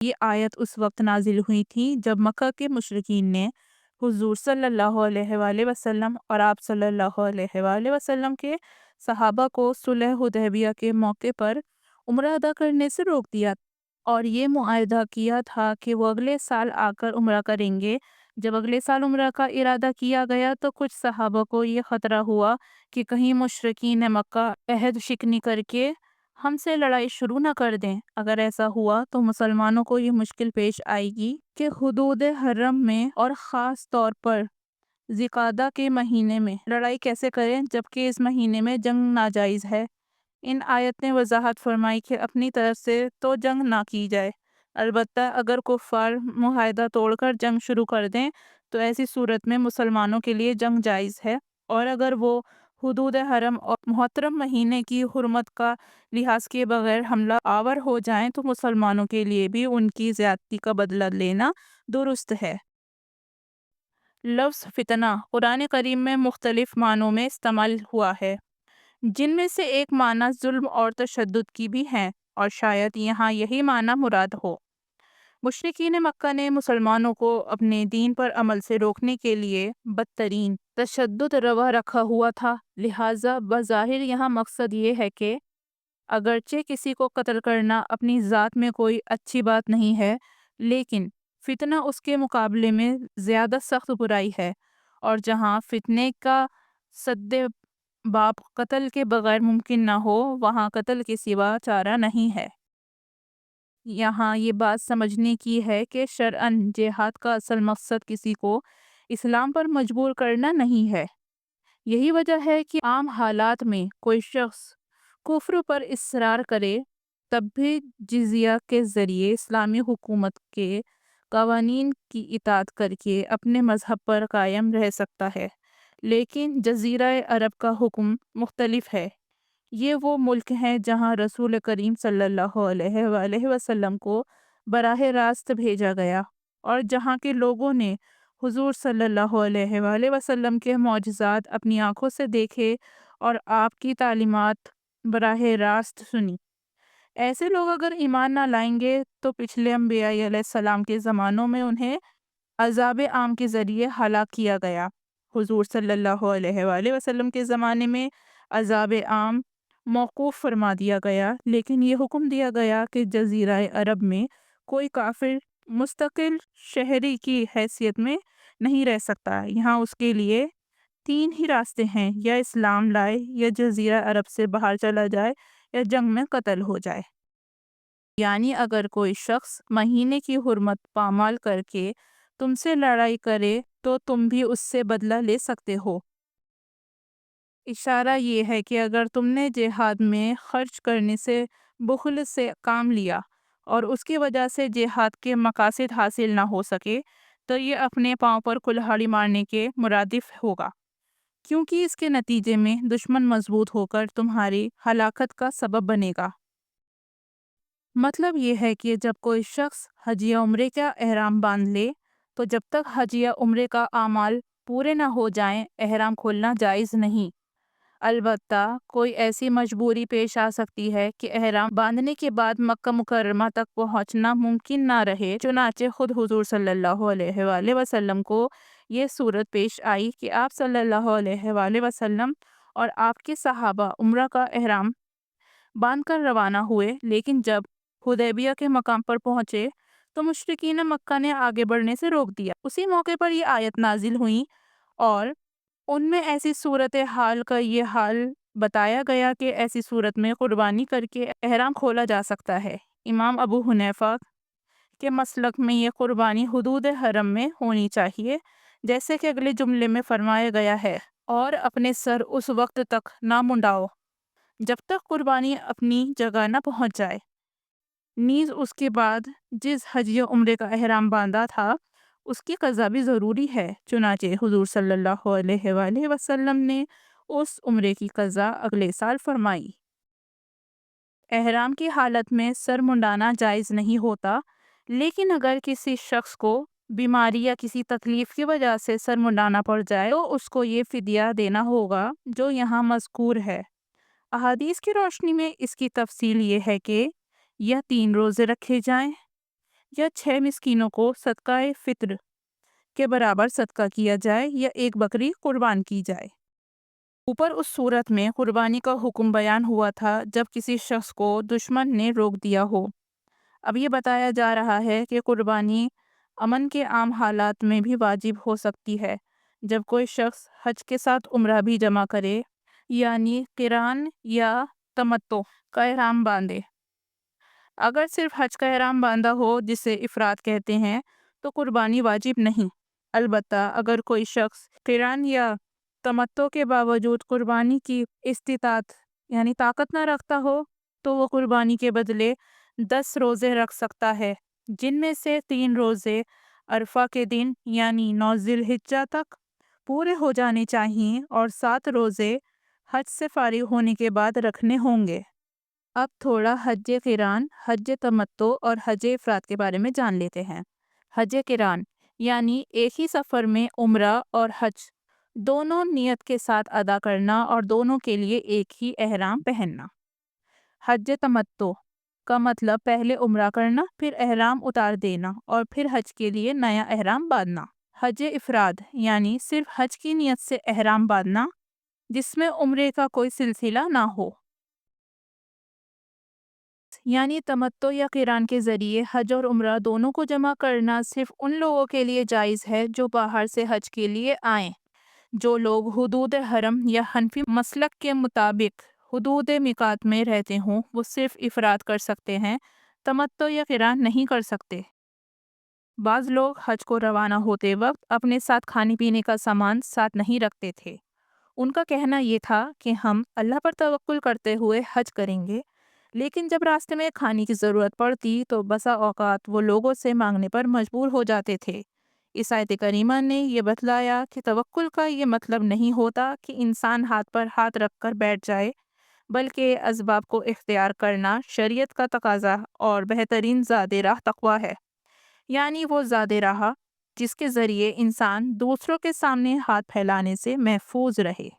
یہ آیت اس وقت نازل ہوئی تھی جب مکہ کے مشرکین نے حضور صلی اللہ علیہ وآلہ وسلم اور آپ صلی اللہ علیہ وآلہ وسلم کے صحابہ کو صلح حدیبیہ کے موقع پر عمرہ ادا کرنے سے روک دیا اور یہ معاہدہ کیا تھا کہ وہ اگلے سال آ کر عمرہ کریں گے۔ جب اگلے سال عمرہ کا ارادہ کیا گیا تو کچھ صحابہ کو یہ خطرہ ہوا کہ کہیں مشرکین مکہ عہد شکنی کر کے ہم سے لڑائی شروع نہ کر دیں۔ اگر ایسا ہوا تو مسلمانوں کو یہ مشکل پیش آئے گی کہ حدود حرم میں اور خاص طور پر ذی القعدہ کے مہینے میں لڑائی کیسے کریں جبکہ اس مہینے میں جنگ ناجائز ہے۔ ان آیت نے وضاحت فرمائی کہ اپنی طرف سے تو جنگ نہ کی جائے، البتہ اگر کفار معاہدہ توڑ کر جنگ شروع کر دیں تو ایسی صورت میں مسلمانوں کے لیے جنگ جائز ہے، اور اگر وہ حدود حرم اور محترم مہینے کی حرمت کا لحاظ کیے بغیر حملہ آور ہو جائیں تو مسلمانوں کے لیے بھی ان کی زیادتی کا بدلہ لینا درست ہے۔ لفظ فتنہ قرآن کریم میں مختلف معنوں میں استعمال ہوا ہے، جن میں سے ایک معنی ظلم اور تشدد کی بھی ہے، اور شاید یہاں یہی معنی مراد ہو۔ مشرکین مکہ نے مسلمانوں کو اپنے دین پر عمل سے روکنے کے لیے بدترین تشدد روا رکھا ہوا تھا، لہٰذا بظاہر یہاں مقصد یہ ہے کہ اگرچہ کسی کو قتل کرنا اپنی ذات میں کوئی اچھی بات نہیں ہے، لیکن فتنہ اس کے مقابلے میں زیادہ سخت برائی ہے، اور جہاں فتنے کا سد باب قتل کے بغیر ممکن نہ ہو وہاں قتل کے سوا چارہ نہیں ہے۔ یہاں یہ بات سمجھنے کی ہے کہ شرعاً جہاد کا اصل مقصد کسی کو اسلام پر مجبور کرنا نہیں ہے۔ یہی وجہ ہے کہ عام حالات میں کوئی شخص کفر پر اصرار کرے تب بھی جزیہ کے ذریعے اسلامی حکومت کے قوانین کی اطاعت کر کے اپنے مذہب پر قائم رہ سکتا ہے، لیکن جزیرہ عرب کا حکم مختلف ہے۔ یہ وہ ملک ہیں جہاں رسول کریم صلی اللہ علیہ وآلہ وسلم کو براہ راست بھیجا گیا، اور جہاں کے لوگوں نے حضور صلی اللہ علیہ وآلہ وسلم کے معجزات اپنی آنکھوں سے دیکھے اور آپ کی تعلیمات براہ راست سنی۔ ایسے لوگ اگر ایمان نہ لائیں گے تو پچھلے انبیاء علیہ السلام کے زمانوں میں انہیں عذاب عام کے ذریعے ہلاک کیا گیا۔ حضور صلی اللہ علیہ وآلہ وسلم کے زمانے میں عذاب عام موقوف فرما دیا گیا، لیکن یہ حکم دیا گیا کہ جزیرہ عرب میں کوئی کافر مستقل شہری کی حیثیت میں نہیں رہ سکتا۔ یہاں اس کے لیے تین ہی راستے ہیں، یا اسلام لائے، یا جزیرہ عرب سے باہر چلا جائے، یا جنگ میں قتل ہو جائے۔ یعنی اگر کوئی شخص مہینے کی حرمت پامال کر کے تم سے لڑائی کرے تو تم بھی اس سے بدلہ لے سکتے ہو۔ اشارہ یہ ہے کہ اگر تم نے جہاد میں خرچ کرنے سے بخل سے کام لیا اور اس کی وجہ سے جہاد کے مقاصد حاصل نہ ہو سکے تو یہ اپنے پاؤں پر کلہاڑی مارنے کے مرادف ہوگا، کیونکہ اس کے نتیجے میں دشمن مضبوط ہو کر تمہاری ہلاکت کا سبب بنے گا۔ مطلب یہ ہے کہ جب کوئی شخص حج یا عمرے کا احرام باندھ لے تو جب تک حج یا عمرے کا اعمال پورے نہ ہو جائیں احرام کھولنا جائز نہیں۔ البتہ کوئی ایسی مجبوری پیش آ سکتی ہے کہ احرام باندھنے کے بعد مکہ مکرمہ تک پہنچنا ممکن نہ رہے، چنانچہ خود حضور صلی اللہ علیہ وآلہ وسلم کو یہ صورت پیش آئی کہ آپ صلی اللہ علیہ وآلہ وسلم اور آپ کے صحابہ عمرہ کا احرام باندھ کر روانہ ہوئے، لیکن جب حدیبیہ کے مقام پر پہنچے تو مشرکین مکہ نے آگے بڑھنے سے روک دیا۔ اسی موقع پر یہ آیت نازل ہوئی اور ان میں ایسی صورتحال کا یہ حال بتایا گیا کہ ایسی صورت میں قربانی کر کے احرام کھولا جا سکتا ہے۔ امام ابو حنیفہ کے مسلک میں یہ قربانی حدود حرم میں ہونی چاہیے، جیسے کہ اگلے جملے میں فرمایا گیا ہے، اور اپنے سر اس وقت تک نہ منڈاؤ جب تک قربانی اپنی جگہ نہ پہنچ جائے۔ نیز اس کے بعد جس حج یا عمرے کا احرام باندھا تھا اس کی قضا بھی ضروری ہے، چنانچہ حضور صلی اللہ علیہ وآلہ وسلم نے اس عمرے کی قضا اگلے سال فرمائی۔ احرام کی حالت میں سر منڈانا جائز نہیں ہوتا، لیکن اگر کسی شخص کو بیماری یا کسی تکلیف کی وجہ سے سر منڈانا پڑ جائے تو اس کو یہ فدیہ دینا ہوگا جو یہاں مذکور ہے۔ احادیث کی روشنی میں اس کی تفصیل یہ ہے کہ یا 3 روزے رکھے جائیں یا 6 مسکینوں کو صدقہ فطر کے برابر صدقہ کیا جائے یا ایک بکری قربان کی جائے۔ اوپر اس صورت میں قربانی کا حکم بیان ہوا تھا جب کسی شخص کو دشمن نے روک دیا ہو۔ اب یہ بتایا جا رہا ہے کہ قربانی امن کے عام حالات میں بھی واجب ہو سکتی ہے، جب کوئی شخص حج کے ساتھ عمرہ بھی جمع کرے، یعنی قران یا تمتع کا احرام باندھے۔ اگر صرف حج کا احرام باندھا ہو، جسے افراد کہتے ہیں، تو قربانی واجب نہیں۔ البتہ اگر کوئی شخص قران یا تمتع کے باوجود قربانی کی استطاعت یعنی طاقت نہ رکھتا ہو تو وہ قربانی کے بدلے 10 روزے رکھ سکتا ہے، جن میں سے 3 روزے عرفہ کے دن یعنی 9 ذی الحجہ تک پورے ہو جانے چاہئیں اور 7 روزے حج سے فارغ ہونے کے بعد رکھنے ہوں گے۔ اب تھوڑا حج قران، حج تمتع اور حج افراد کے بارے میں جان لیتے ہیں۔ حج قران یعنی ایک ہی سفر میں عمرہ اور حج دونوں نیت کے ساتھ ادا کرنا اور دونوں کے لیے ایک ہی احرام پہننا۔ حج تمتع کا مطلب پہلے عمرہ کرنا، پھر احرام اتار دینا اور پھر حج کے لیے نیا احرام باندھنا۔ حج افراد یعنی صرف حج کی نیت سے احرام باندھنا، جس میں عمرے کا کوئی سلسلہ نہ ہو۔ یعنی تمتع یا قران کے ذریعے حج اور عمرہ دونوں کو جمع کرنا صرف ان لوگوں کے لیے جائز ہے جو باہر سے حج کے لیے آئیں۔ جو لوگ حدود حرم یا حنفی مسلک کے مطابق حدود میقات میں رہتے ہوں، وہ صرف افراد کر سکتے ہیں، تمتع یا قران نہیں کر سکتے۔ بعض لوگ حج کو روانہ ہوتے وقت اپنے ساتھ کھانے پینے کا سامان ساتھ نہیں رکھتے تھے۔ ان کا کہنا یہ تھا کہ ہم اللہ پر توکل کرتے ہوئے حج کریں گے، لیکن جب راستے میں کھانے کی ضرورت پڑتی تو بسا اوقات وہ لوگوں سے مانگنے پر مجبور ہو جاتے تھے۔ اس آیت کریمہ نے یہ بتلایا کہ توکل کا یہ مطلب نہیں ہوتا کہ انسان ہاتھ پر ہاتھ رکھ کر بیٹھ جائے، بلکہ اسباب کو اختیار کرنا شریعت کا تقاضا اور بہترین زاد راہ تقویٰ ہے، یعنی وہ زاد راہ جس کے ذریعے انسان دوسروں کے سامنے ہاتھ پھیلانے سے محفوظ رہے۔